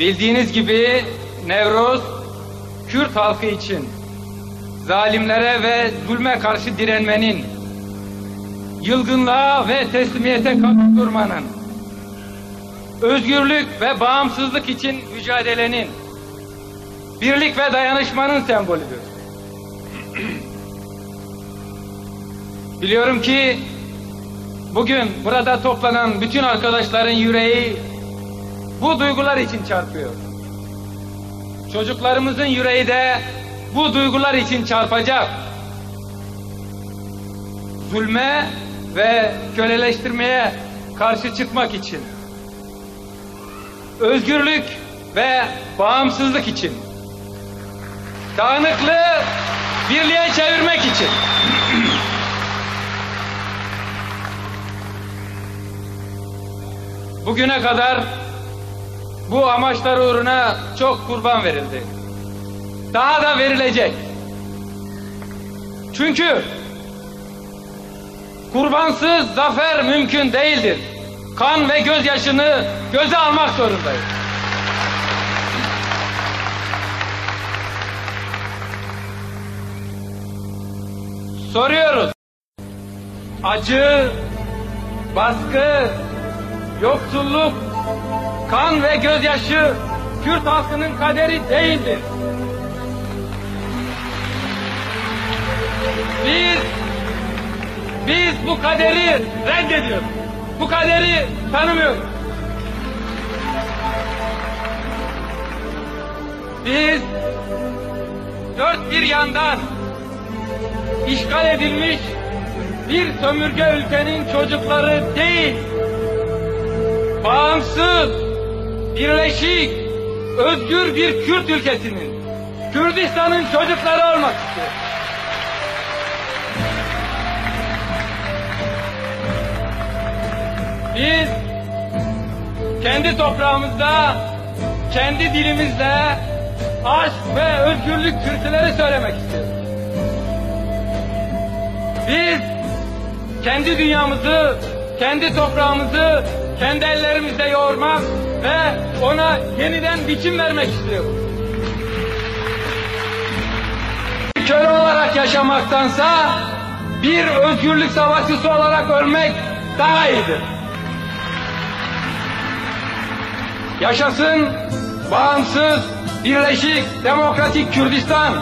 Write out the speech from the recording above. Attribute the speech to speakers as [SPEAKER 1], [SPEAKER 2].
[SPEAKER 1] Bildiğiniz gibi Nevruz, Kürt halkı için zalimlere ve zulme karşı direnmenin, yılgınlığa ve teslimiyete karşı durmanın, özgürlük ve bağımsızlık için mücadelenin, birlik ve dayanışmanın sembolüdür. Biliyorum ki bugün burada toplanan bütün arkadaşların yüreği bu duygular için çarpıyor. Çocuklarımızın yüreği de bu duygular için çarpacak. Zulme ve köleleştirmeye karşı çıkmak için, özgürlük ve bağımsızlık için, dağınıklığı birliğe çevirmek için. Bugüne kadar bu amaçlar uğruna çok kurban verildi. Daha da verilecek. Çünkü kurbansız zafer mümkün değildir. Kan ve gözyaşını göze almak zorundayız. Soruyoruz. Acı, baskı, yoksulluk, kan ve gözyaşı Kürt halkının kaderi değildir. Biz bu kaderi reddediyoruz. Bu kaderi tanımıyoruz. Biz dört bir yandan işgal edilmiş bir sömürge ülkenin çocukları değil, bağımsız, birleşik, özgür bir Kürt ülkesinin, Kürdistan'ın çocukları olmak istiyor. Biz kendi toprağımızda, kendi dilimizle aşk ve özgürlük türküleri söylemek istiyoruz. Biz kendi dünyamızı, kendi toprağımızı kendi ellerimizle yoğurmak ve ona yeniden biçim vermek istiyoruz. Köle olarak yaşamaktansa bir özgürlük savaşçısı olarak ölmek daha iyidir. Yaşasın bağımsız, birleşik, demokratik Kürdistan.